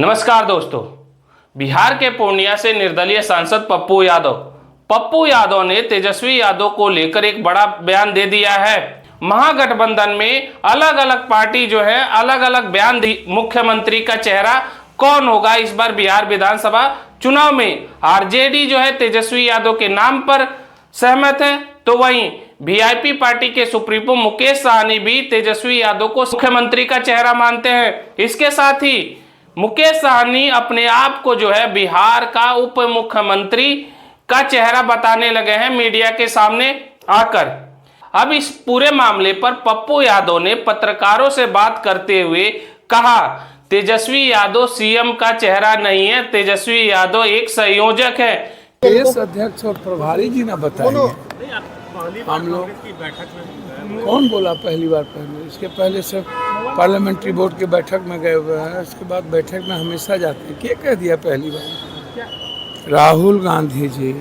नमस्कार दोस्तों। बिहार के पूर्णिया से निर्दलीय सांसद पप्पू यादव ने तेजस्वी यादव को लेकर एक बड़ा बयान दे दिया है। महागठबंधन में अलग अलग पार्टी जो है अलग अलग बयान दी। मुख्यमंत्री का चेहरा कौन होगा इस बार बिहार विधानसभा चुनाव में? आरजेडी जो है तेजस्वी यादव के नाम पर सहमत है, तो वहीं वीआईपी पार्टी के सुप्रीमो मुकेश सहनी भी तेजस्वी यादव को मुख्यमंत्री का चेहरा मानते हैं। इसके साथ ही मुकेश सहनी अपने आप को जो है बिहार का उप मुख्यमंत्री का चेहरा बताने लगे हैं मीडिया के सामने आकर। अब इस पूरे मामले पर पप्पू यादव ने पत्रकारों से बात करते हुए कहा, तेजस्वी यादव सीएम का चेहरा नहीं है, तेजस्वी यादव एक संयोजक है। प्रदेश अध्यक्ष और प्रभारी जी ना बताएंगे। हम लोग कौन बोला पहली बार? पहले इसके पहले से पार्लियामेंट्री बोर्ड के बैठक में गए हुए हैं, उसके बाद बैठक में हमेशा जाते हैं। क्या कह दिया पहली बार? राहुल गांधी जी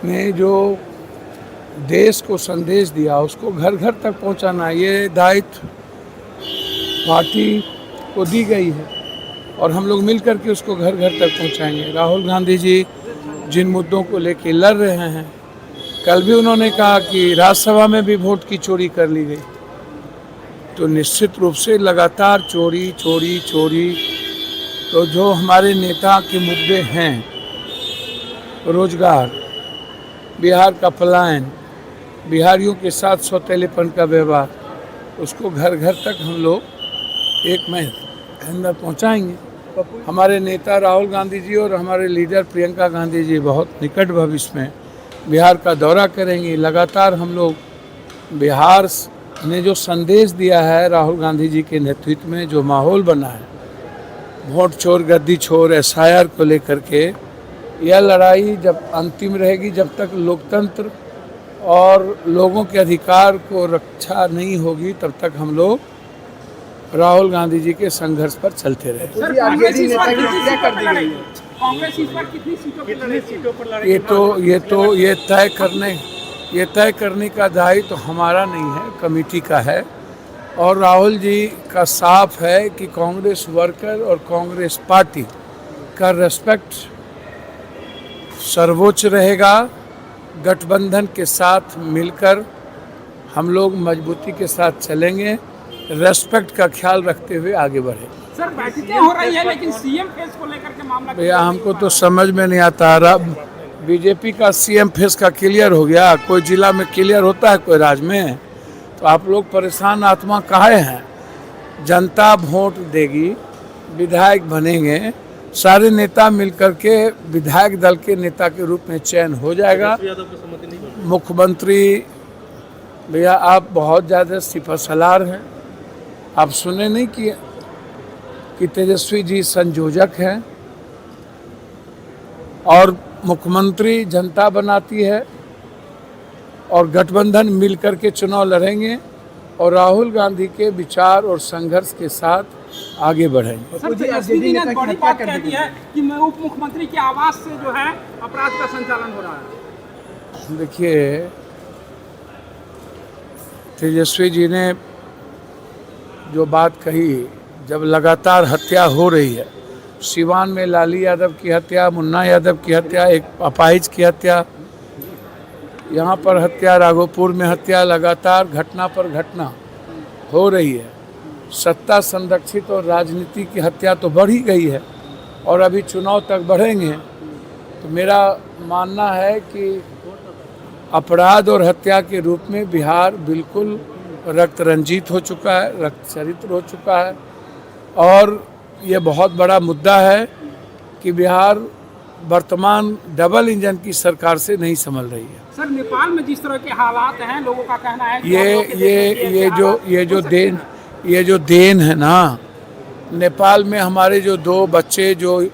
ने जो देश को संदेश दिया उसको घर घर तक पहुंचाना, ये दायित्व पार्टी को दी गई है और हम लोग मिल करके उसको घर घर तक पहुंचाएंगे। राहुल गांधी जी जिन मुद्दों को लेके लड़ रहे हैं, कल भी उन्होंने कहा कि राज्यसभा में भी वोट की चोरी कर ली गई, तो निश्चित रूप से लगातार चोरी, तो जो हमारे नेता के मुद्दे हैं, रोजगार, बिहार का पलायन, बिहारियों के साथ सौतेलेपन का व्यवहार, उसको घर घर तक हम लोग एक महीने के अंदर पहुँचाएंगे। हमारे नेता राहुल गांधी जी और हमारे लीडर प्रियंका गांधी जी बहुत निकट भविष्य में बिहार का दौरा करेंगे। लगातार हम लोग बिहार ने जो संदेश दिया है, राहुल गांधी जी के नेतृत्व में जो माहौल बना है, वोट चोर गद्दी छोर एसआईआर को लेकर के, यह लड़ाई जब अंतिम रहेगी, जब तक लोकतंत्र और लोगों के अधिकार को रक्षा नहीं होगी, तब तक हम लोग राहुल गांधी जी के संघर्ष पर चलते रहे। ये तय करने का दायित्व तो हमारा नहीं है, कमेटी का है। और राहुल जी का साफ है कि कांग्रेस वर्कर और कांग्रेस पार्टी का रेस्पेक्ट सर्वोच्च रहेगा। गठबंधन के साथ मिलकर हम लोग मजबूती के साथ चलेंगे, रेस्पेक्ट का ख्याल रखते हुए आगे बढ़े। सर, बैठकें हो रही है लेकिन सीएम फेस को लेकर के मामला भैया हमको तो समझ में नहीं आता। बीजेपी का सीएम फेस का क्लियर हो गया, कोई जिला में क्लियर होता है, कोई राज्य में? तो आप लोग परेशान आत्मा काहे हैं? जनता वोट देगी, विधायक बनेंगे, सारे नेता मिलकर के विधायक दल के नेता के रूप में चयन हो जाएगा। मुख्यमंत्री भैया आप बहुत ज़्यादा सिपहसालार हैं, आप सुने नहीं कि तेजस्वी जी संयोजक हैं और मुख्यमंत्री जनता बनाती है और गठबंधन मिलकर के चुनाव लड़ेंगे और राहुल गांधी के विचार और संघर्ष के साथ आगे बढ़ेंगे। सर, तेजस्वी जी ने बड़ी बात कह दी है कि मैं उप मुख्यमंत्री के आवास से जो है अपराध का संचालन हो रहा है। देखिए, तेजस्वी जी ने जो बात कही, जब लगातार हत्या हो रही है, सिवान में लाली यादव की हत्या, मुन्ना यादव की हत्या, एक अपाहिज की हत्या, यहाँ पर हत्या, राघोपुर में हत्या, लगातार घटना पर घटना हो रही है। सत्ता संरक्षित और राजनीति की हत्या तो बढ़ ही गई है और अभी चुनाव तक बढ़ेंगे। तो मेरा मानना है कि अपराध और हत्या के रूप में बिहार बिल्कुल रक्त रंजित हो चुका है, रक्त चरित्र हो चुका है और ये बहुत बड़ा मुद्दा है कि बिहार वर्तमान डबल इंजन की सरकार से नहीं संभल रही है। सर, नेपाल में जिस तरह के हालात हैं, लोगों का कहना है कि ये जो देन है ना, नेपाल में हमारे जो दो बच्चे जो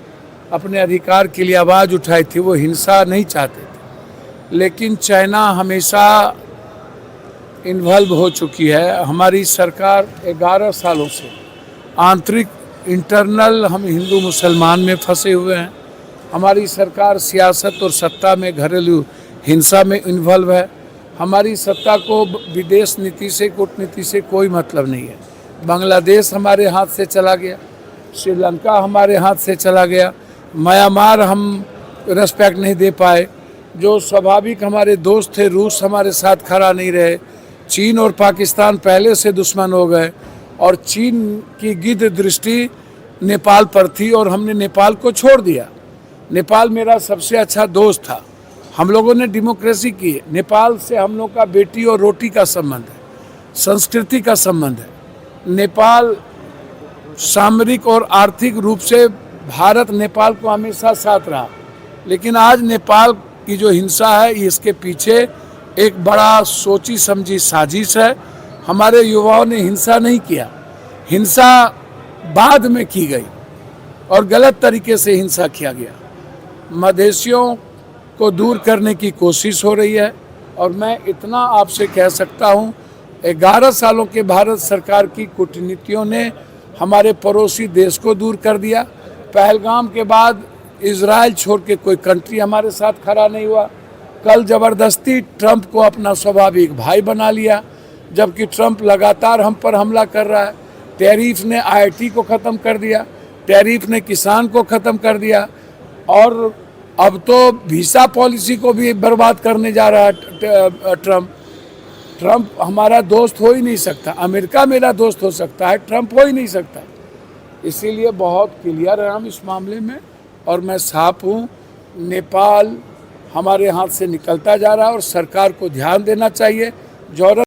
अपने अधिकार के लिए आवाज़ उठाई थी, वो हिंसा नहीं चाहते थे, लेकिन चाइना हमेशा इन्वॉल्व हो चुकी है। हमारी सरकार 11 सालों से आंतरिक इंटरनल हम हिंदू मुसलमान में फंसे हुए हैं। हमारी सरकार सियासत और सत्ता में घरेलू हिंसा में इन्वॉल्व है। हमारी सत्ता को विदेश नीति से, कूटनीति से कोई मतलब नहीं है। बांग्लादेश हमारे हाथ से चला गया, श्रीलंका हमारे हाथ से चला गया, म्यांमार हम रेस्पेक्ट नहीं दे पाए, जो स्वाभाविक हमारे दोस्त थे रूस हमारे साथ खड़ा नहीं रहे, चीन और पाकिस्तान पहले से दुश्मन हो गए और चीन की गिद्ध दृष्टि नेपाल पर थी और हमने नेपाल को छोड़ दिया। नेपाल मेरा सबसे अच्छा दोस्त था, हम लोगों ने डेमोक्रेसी की है। नेपाल से हम लोग का बेटी और रोटी का संबंध है, संस्कृति का संबंध है। नेपाल सामरिक और आर्थिक रूप से भारत नेपाल को हमेशा साथ रहा, लेकिन आज नेपाल की जो हिंसा है इसके पीछे एक बड़ा सोची समझी साजिश है। हमारे युवाओं ने हिंसा नहीं किया, हिंसा बाद में की गई और गलत तरीके से हिंसा किया गया। मधेशियों को दूर करने की कोशिश हो रही है और मैं इतना आपसे कह सकता हूँ, 11 सालों के भारत सरकार की कूटनीतियों ने हमारे पड़ोसी देश को दूर कर दिया। पहलगाम के बाद इजराइल छोड़ के कोई कंट्री हमारे साथ खड़ा नहीं हुआ। कल ज़बरदस्ती ट्रंप को अपना स्वाभाविक भाई बना लिया, जबकि ट्रंप लगातार हम पर हमला कर रहा है। टैरिफ ने IIT को ख़त्म कर दिया, टैरिफ ने किसान को ख़त्म कर दिया और अब तो वीसा पॉलिसी को भी बर्बाद करने जा रहा है ट्रंप हमारा दोस्त हो ही नहीं सकता। अमेरिका मेरा दोस्त हो सकता है, ट्रंप हो ही नहीं सकता। इसीलिए बहुत क्लियर है हम इस मामले में और मैं साफ हूँ, नेपाल हमारे हाथ से निकलता जा रहा है और सरकार को ध्यान देना चाहिए। जॉर्डन